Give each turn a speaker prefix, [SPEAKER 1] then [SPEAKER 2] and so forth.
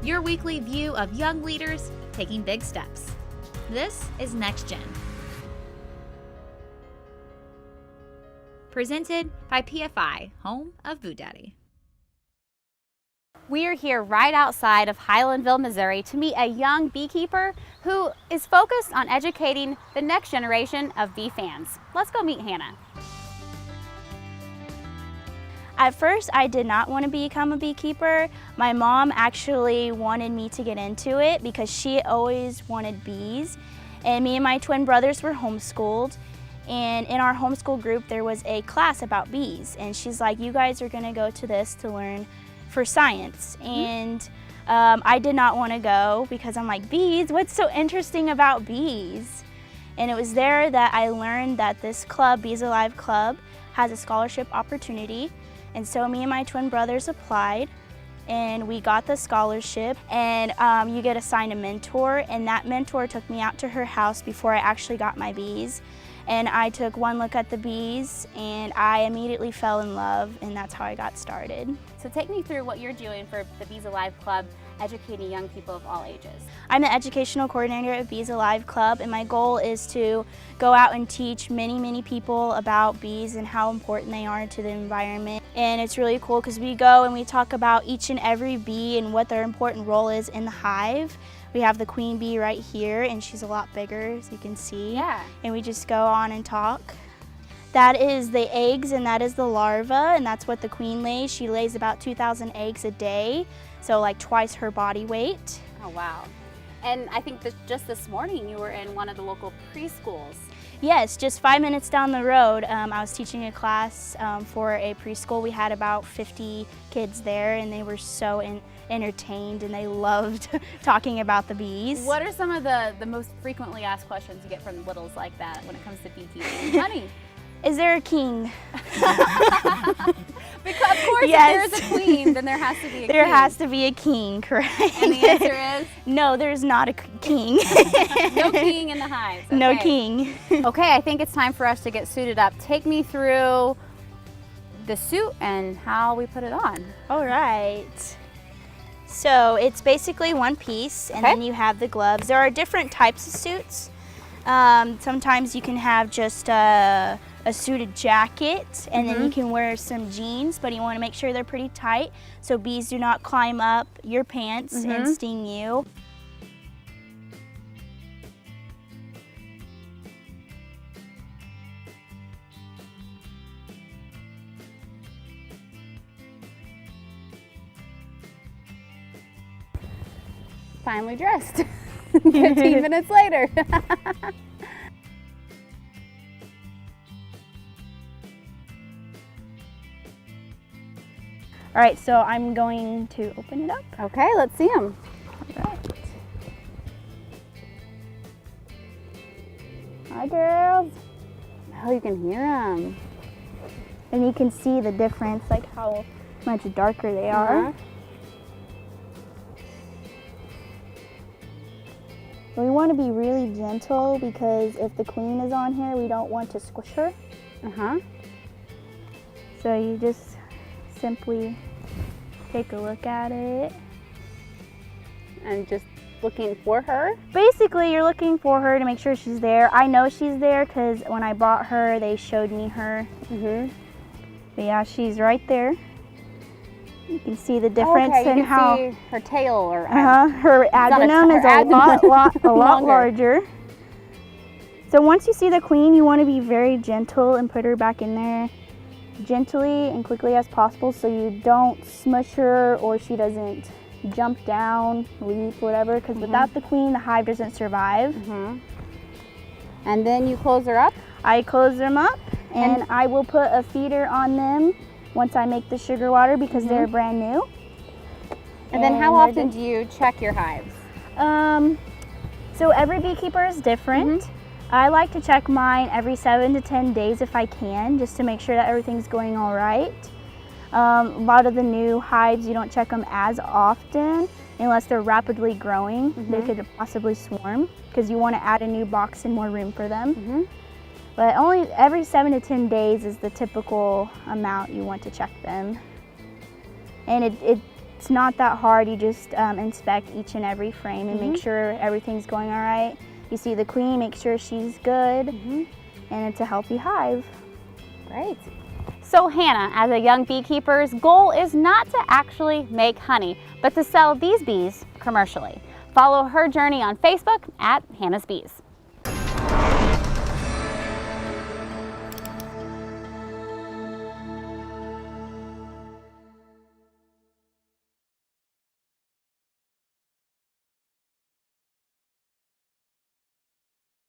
[SPEAKER 1] your weekly view of young leaders taking big steps. This is Next Gen. Presented by PFI, home of Boo Daddy.
[SPEAKER 2] We are here right outside of Highlandville, Missouri to meet a young beekeeper who is focused on educating the next generation of bee fans. Let's go meet Hannah.
[SPEAKER 3] At first, I did not want to become a beekeeper. My mom actually wanted me to get into it because she always wanted bees. And me and my twin brothers were homeschooled. And in our homeschool group, there was a class about bees. And she's like, you guys are gonna go to this to learn for science. And I did not want to go because I'm like, bees? What's so interesting about bees? And it was there that I learned that this club, Bees Alive Club, has a scholarship opportunity. And so me and my twin brothers applied and we got the scholarship, and you get assigned a mentor, and that mentor took me out to her house before I actually got my bees. And I took one look at the bees and I immediately fell in love, and that's how I got started.
[SPEAKER 2] So take me through what you're doing for the Bees Alive Club, educating young people of all ages.
[SPEAKER 3] I'm the educational coordinator at Bees Alive Club, and my goal is to go out and teach many people about bees and how important they are to the environment. And it's really cool because we go and we talk about each and every bee and what their important role is in the hive. We have the queen bee right here, and she's a lot bigger, as you can see.
[SPEAKER 2] Yeah.
[SPEAKER 3] And we just go on and talk. That is the eggs, and that is the larva, and that's what the queen lays. She lays about 2,000 eggs a day, so like twice her body weight.
[SPEAKER 2] Oh, wow. And I think that just this morning you were in one of the local preschools.
[SPEAKER 3] Yes, just 5 minutes down the road, I was teaching a class for a preschool. We had about 50 kids there, and they were so entertained, and they loved talking about the bees.
[SPEAKER 2] What are some of the most frequently asked questions you get from littles like that when it comes to beekeeping? Honey,
[SPEAKER 3] is there a king?
[SPEAKER 2] Because of course,
[SPEAKER 3] yes.
[SPEAKER 2] If there's a queen, then there has to be a king.
[SPEAKER 3] There has to be a king, correct?
[SPEAKER 2] And the answer is?
[SPEAKER 3] No, there's not a king.
[SPEAKER 2] No king in the hives. Okay.
[SPEAKER 3] No king.
[SPEAKER 2] Okay, I think it's time for us to get suited up. Take me through the suit and how we put it on.
[SPEAKER 3] All right. So it's basically one piece, and then you have the gloves. There are different types of suits. Sometimes you can have just a suited jacket, and then you can wear some jeans, but you want to make sure they're pretty tight so bees do not climb up your pants and sting you.
[SPEAKER 2] Finally dressed. 15 minutes later.
[SPEAKER 3] All right, so I'm going to open it up.
[SPEAKER 2] Okay, let's see them.
[SPEAKER 3] All right. Hi, girls.
[SPEAKER 2] Oh, you can hear them.
[SPEAKER 3] And you can see the difference, like how much darker they are. We want to be really gentle because if the queen is on here, we don't want to squish her. So you just simply take a look at it.
[SPEAKER 2] And just looking for her?
[SPEAKER 3] Basically, you're looking for her to make sure she's there. I know she's there because when I bought her, they showed me her. But yeah, she's right there. You can see the difference in how
[SPEAKER 2] see her tail or
[SPEAKER 3] her abdomen is a lot larger. So once you see the queen, you want to be very gentle and put her back in there gently and quickly as possible so you don't smush her or she doesn't jump down, leap, whatever, because without the queen, the hive doesn't survive.
[SPEAKER 2] And then you close her up?
[SPEAKER 3] I close them up, and I will put a feeder on them once I make the sugar water because they're brand new.
[SPEAKER 2] And then how often do you check your hives?
[SPEAKER 3] So every beekeeper is different. I like to check mine every 7 to 10 days if I can, just to make sure that everything's going all right. A lot of the new hives, you don't check them as often unless they're rapidly growing. They could possibly swarm because you want to add a new box and more room for them. But only every 7 to 10 days is the typical amount you want to check them. And It's not that hard. You just inspect each and every frame and make sure everything's going all right. You see the queen, make sure she's good, and it's a healthy hive.
[SPEAKER 2] Great. So Hannah, as a young beekeeper's goal is not to actually make honey, but to sell these bees commercially. Follow her journey on Facebook at Hannah's Bees.